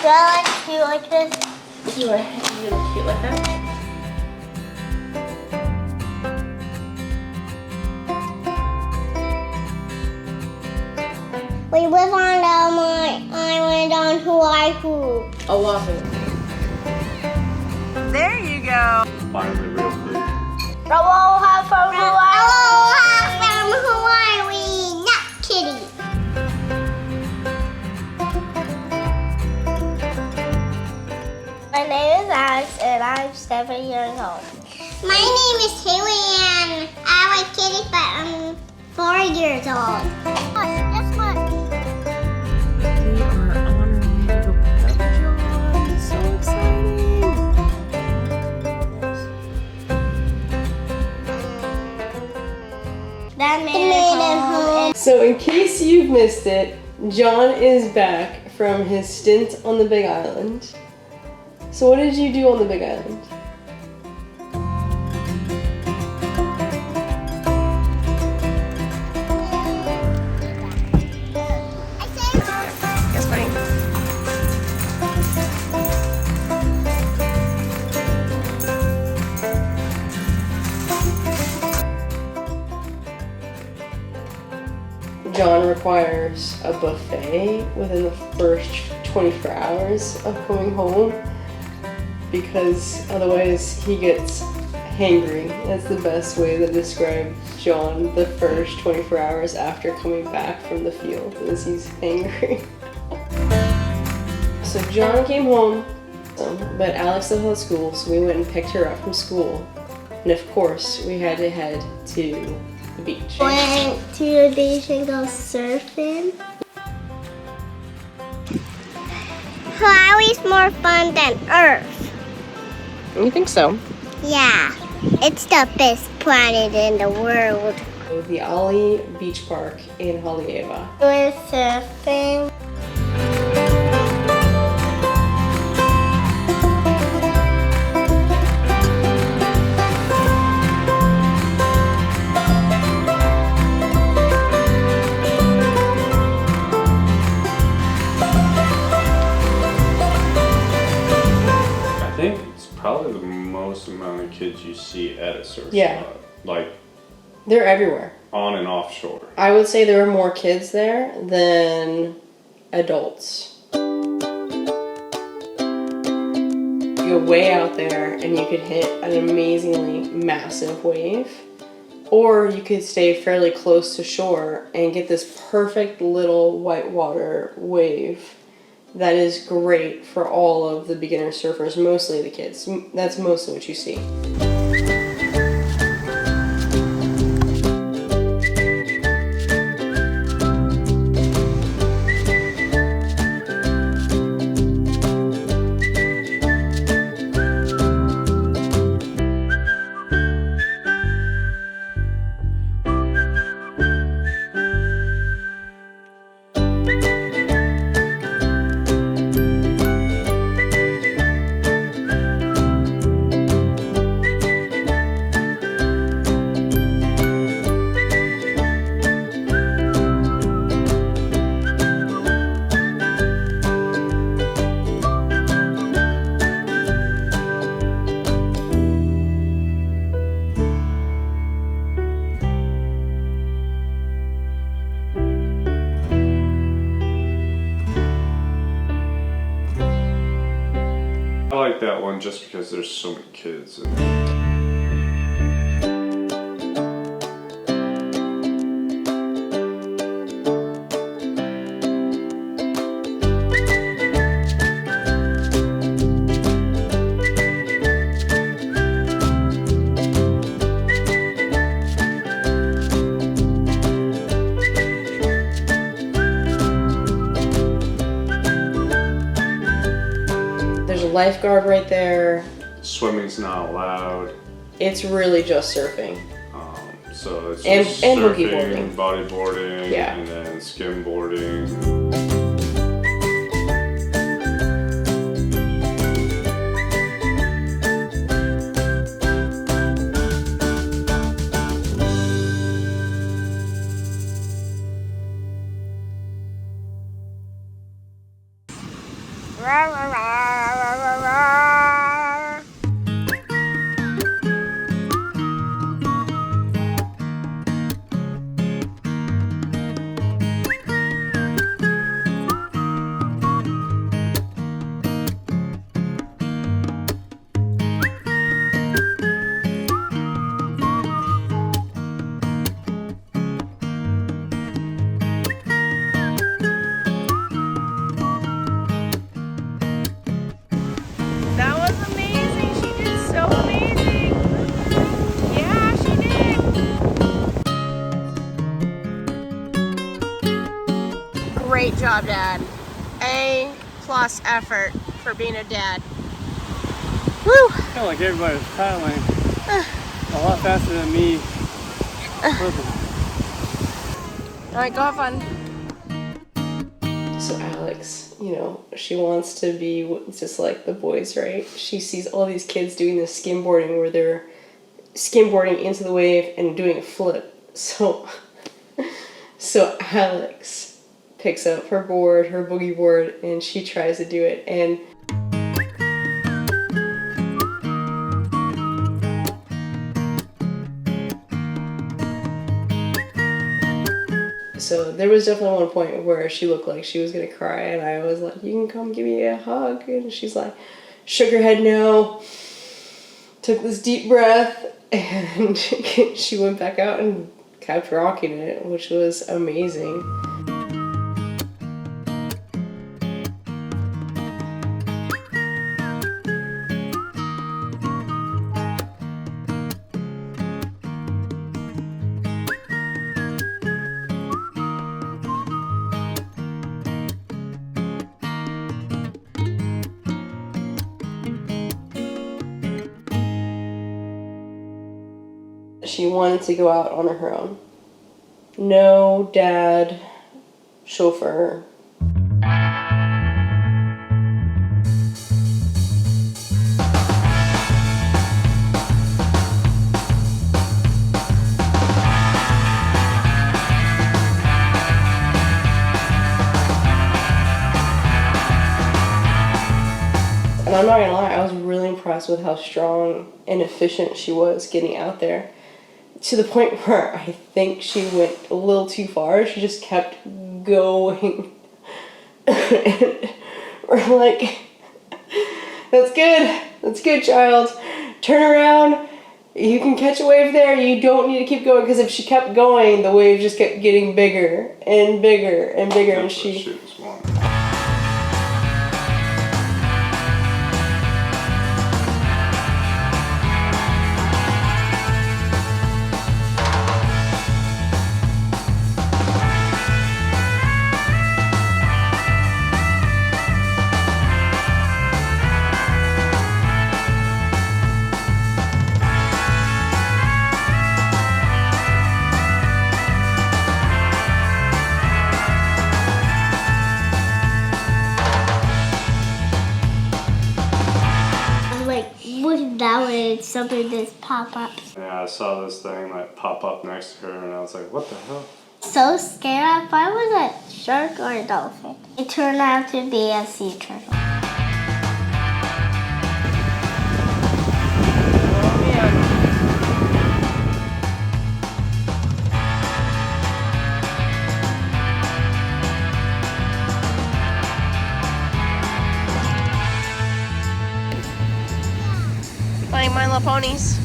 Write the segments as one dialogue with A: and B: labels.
A: Do I like cute like this?
B: You look cute like that?
A: We live on the island on Oahu.
B: Oahu. There you go.
C: Finally real free.
A: Aloha from Hawaii. Aloha from Hawaii. Not kidding. My name is Alex and I'm 7 years old. My name is Haley and I like kitty, but I'm 4 years old. Guess what?
B: We are on our way to go pick up John. So exciting.
A: That made it home.
D: So in case you've missed it, John is back from his stint on the Big Island. So what did you do on the Big Island?
B: Yes, buddy.
D: John requires a buffet within the first 24 hours of coming home because otherwise he gets hangry. That's the best way to describe John the first 24 hours after coming back from the field, is he's hangry. So John came home, but Alex still had school, so we went and picked her up from school. And of course, we had to head to the beach.
A: Went to the beach and go surfing. Hawaii's more fun than Earth.
B: You think so?
A: Yeah, it's the best planet in the world.
D: The Ali'i Beach Park in Haleiwa.
A: We're surfing.
C: I think it's probably the most amount of kids you see at a surf
D: Yeah.
C: spot. Like
D: They're everywhere.
C: on and offshore.
D: I would say there are more kids there than adults. You go way out there and you could hit an amazingly massive wave, or you could stay fairly close to shore and get this perfect little whitewater wave that is great for all of the beginner surfers, mostly the kids. That's mostly what you see.
C: I like that one just because there's so many kids in it.
D: There's a lifeguard right there.
C: Swimming's not allowed.
D: It's really just surfing.
C: So it's
D: And-
C: just
D: and
C: surfing,
D: boogie boarding.
C: bodyboarding,
D: Yeah.
C: and then skim boarding.
B: That was amazing. She did so amazing. Yeah, she did. Great job, Dad. A+ effort for being a dad. Woo!
E: I feel like everybody's paddling a lot faster than me.
B: All right, go have fun.
D: So Alex, you know, she wants to be just like the boys, right? She sees all these kids doing this skimboarding where they're skimboarding into the wave and doing a flip. So Alex picks up her board, her boogie board, and she tries to do it. And so there was definitely one point where she looked like she was gonna cry, and I was like, you can come give me a hug. And she's like, shook her head no, took this deep breath, and she went back out and kept rocking it, which was amazing. She wanted to go out on her own. No dad, chauffeur. And I'm not gonna lie, I was really impressed with how strong and efficient she was getting out there. To the point where I think she went a little too far. She just kept going. And we're like, that's good, child. Turn around. You can catch a wave there. You don't need to keep going, because if she kept going, the wave just kept getting bigger and bigger and bigger. And she
A: That way something just pop up.
C: Yeah, I saw this thing like pop up next to her, and I was like, what the hell?
A: So scared. I thought it was a shark or a dolphin. It turned out to be a sea turtle.
B: Playing My Little Ponies.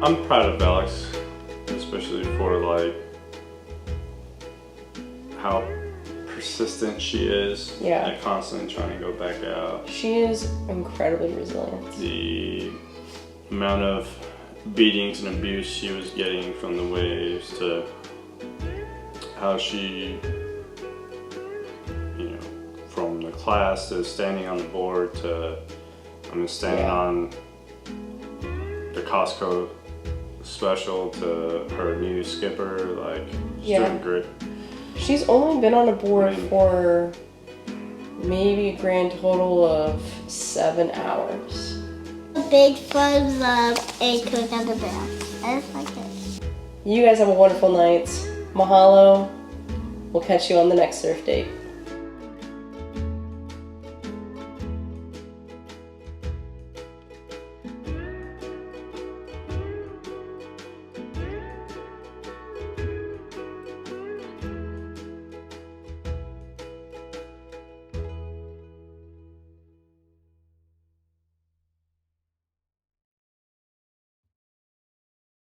C: I'm proud of Alex, especially for like how persistent she is.
D: Yeah.
C: And constantly trying to go back out.
D: She is incredibly resilient.
C: The amount of beatings and abuse she was getting from the waves to how she, you know, from the class to standing on the board to, standing on the Costco special to her new skipper, like, she's doing great.
D: She's only been on a board for maybe a grand total of 7 hours.
A: A big thumbs up and click on the bell. I just like it.
D: You guys have a wonderful night. Mahalo. We'll catch you on the next surf date.